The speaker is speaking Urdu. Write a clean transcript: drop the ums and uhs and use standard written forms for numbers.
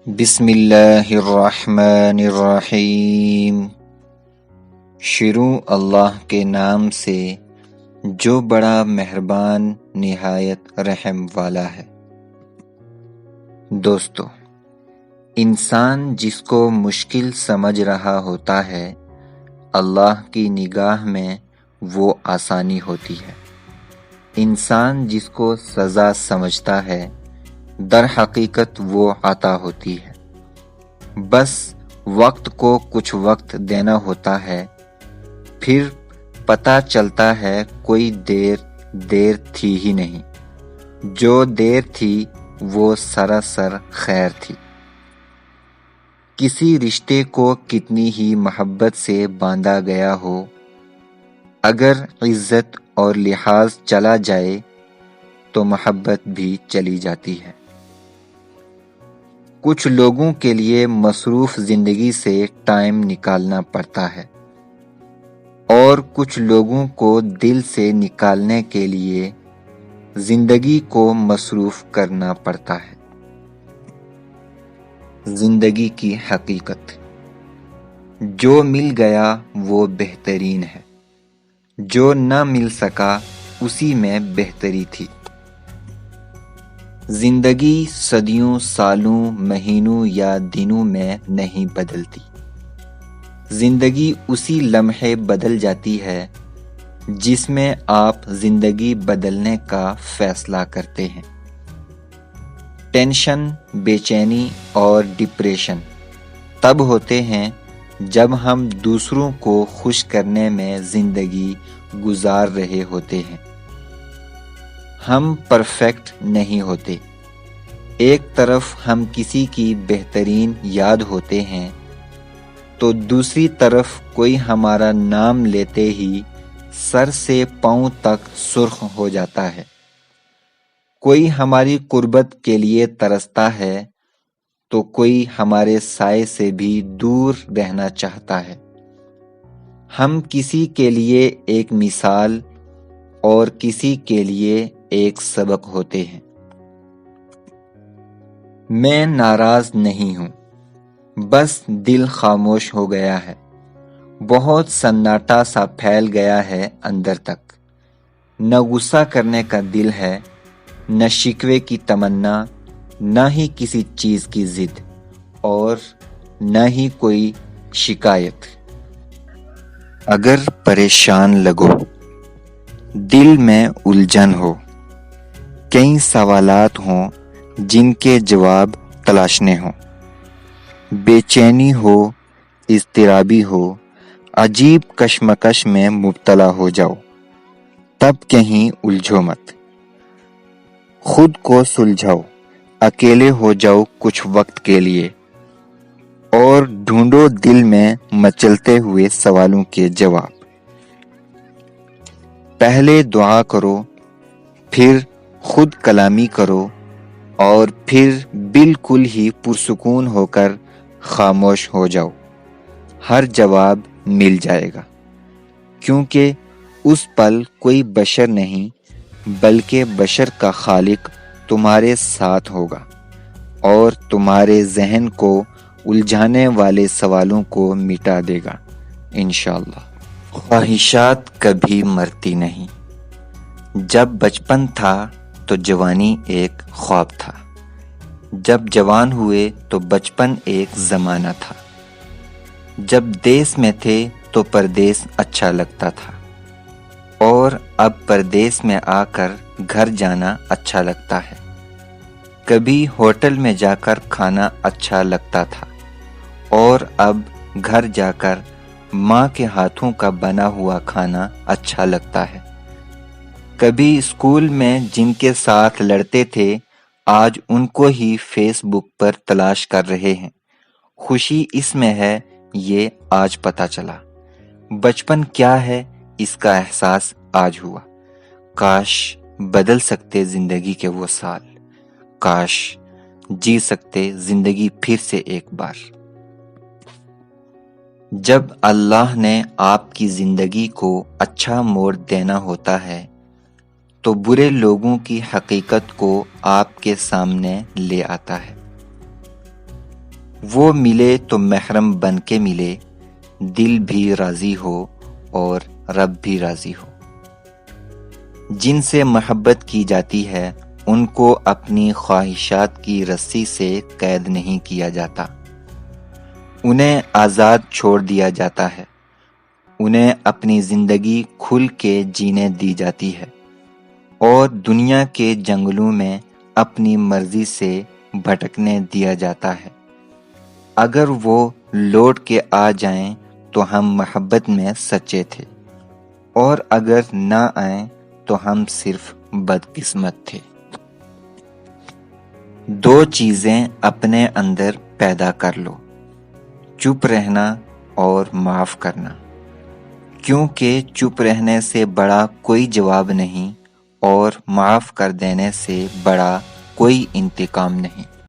بسم اللہ الرحمن الرحیم۔ شروع اللہ کے نام سے جو بڑا مہربان نہایت رحم والا ہے۔ دوستو، انسان جس کو مشکل سمجھ رہا ہوتا ہے، اللہ کی نگاہ میں وہ آسانی ہوتی ہے۔ انسان جس کو سزا سمجھتا ہے، در حقیقت وہ عطا ہوتی ہے۔ بس وقت کو کچھ وقت دینا ہوتا ہے، پھر پتہ چلتا ہے کوئی دیر تھی ہی نہیں، جو دیر تھی وہ سراسر خیر تھی۔ کسی رشتے کو کتنی ہی محبت سے باندھا گیا ہو، اگر عزت اور لحاظ چلا جائے تو محبت بھی چلی جاتی ہے۔ کچھ لوگوں کے لیے مصروف زندگی سے ٹائم نکالنا پڑتا ہے، اور کچھ لوگوں کو دل سے نکالنے کے لیے زندگی کو مصروف کرنا پڑتا ہے۔ زندگی کی حقیقت: جو مل گیا وہ بہترین ہے، جو نہ مل سکا اسی میں بہتری تھی۔ زندگی صدیوں، سالوں، مہینوں یا دنوں میں نہیں بدلتی۔ زندگی اسی لمحے بدل جاتی ہے جس میں آپ زندگی بدلنے کا فیصلہ کرتے ہیں۔ ٹینشن، بے چینی اور ڈپریشن تب ہوتے ہیں جب ہم دوسروں کو خوش کرنے میں زندگی گزار رہے ہوتے ہیں۔ ہم پرفیکٹ نہیں ہوتے۔ ایک طرف ہم کسی کی بہترین یاد ہوتے ہیں تو دوسری طرف کوئی ہمارا نام لیتے ہی سر سے پاؤں تک سرخ ہو جاتا ہے۔ کوئی ہماری قربت کے لیے ترستا ہے تو کوئی ہمارے سائے سے بھی دور رہنا چاہتا ہے۔ ہم کسی کے لیے ایک مثال اور کسی کے لیے ایک سبق ہوتے ہیں۔ میں ناراض نہیں ہوں، بس دل خاموش ہو گیا ہے۔ بہت سناٹا سا پھیل گیا ہے اندر تک۔ نہ غصہ کرنے کا دل ہے، نہ شکوے کی تمنا، نہ ہی کسی چیز کی ضد، اور نہ ہی کوئی شکایت۔ اگر پریشان لگو، دل میں الجھن ہو، کئی سوالات ہوں جن کے جواب تلاشنے ہوں، بے چینی ہو، اضطرابی ہو، عجیب کشمکش میں مبتلا ہو جاؤ، تب کہیں الجھو مت۔ خود کو سلجھاؤ، اکیلے ہو جاؤ کچھ وقت کے لیے، اور ڈھونڈو دل میں مچلتے ہوئے سوالوں کے جواب۔ پہلے دعا کرو، پھر خود کلامی کرو، اور پھر بالکل ہی پرسکون ہو کر خاموش ہو جاؤ۔ ہر جواب مل جائے گا، کیونکہ اس پل کوئی بشر نہیں بلکہ بشر کا خالق تمہارے ساتھ ہوگا، اور تمہارے ذہن کو الجھانے والے سوالوں کو مٹا دے گا انشاءاللہ۔ خواہشات کبھی مرتی نہیں۔ جب بچپن تھا تو جوانی ایک خواب تھا، جب جوان ہوئے تو بچپن ایک زمانہ تھا، جب دیس میں تھے تو پردیس اچھا لگتا تھا، اور اب پردیس میں آ کر گھر جانا اچھا لگتا ہے۔ کبھی ہوٹل میں جا کر کھانا اچھا لگتا تھا، اور اب گھر جا کر ماں کے ہاتھوں کا بنا ہوا کھانا اچھا لگتا ہے۔ کبھی اسکول میں جن کے ساتھ لڑتے تھے آج ان کو ہی فیس بک پر تلاش کر رہے ہیں۔ خوشی اس میں ہے، یہ آج پتہ چلا۔ بچپن کیا ہے اس کا احساس آج ہوا۔ کاش بدل سکتے زندگی کے وہ سال، کاش جی سکتے زندگی پھر سے ایک بار۔ جب اللہ نے آپ کی زندگی کو اچھا موڑ دینا ہوتا ہے تو برے لوگوں کی حقیقت کو آپ کے سامنے لے آتا ہے۔ وہ ملے تو محرم بن کے ملے، دل بھی راضی ہو اور رب بھی راضی ہو۔ جن سے محبت کی جاتی ہے ان کو اپنی خواہشات کی رسی سے قید نہیں کیا جاتا، انہیں آزاد چھوڑ دیا جاتا ہے، انہیں اپنی زندگی کھل کے جینے دی جاتی ہے اور دنیا کے جنگلوں میں اپنی مرضی سے بھٹکنے دیا جاتا ہے۔ اگر وہ لوٹ کے آ جائیں تو ہم محبت میں سچے تھے، اور اگر نہ آئیں تو ہم صرف بدقسمت تھے۔ دو چیزیں اپنے اندر پیدا کر لو، چپ رہنا اور معاف کرنا، کیونکہ چپ رہنے سے بڑا کوئی جواب نہیں اور معاف کر دینے سے بڑا کوئی انتقام نہیں۔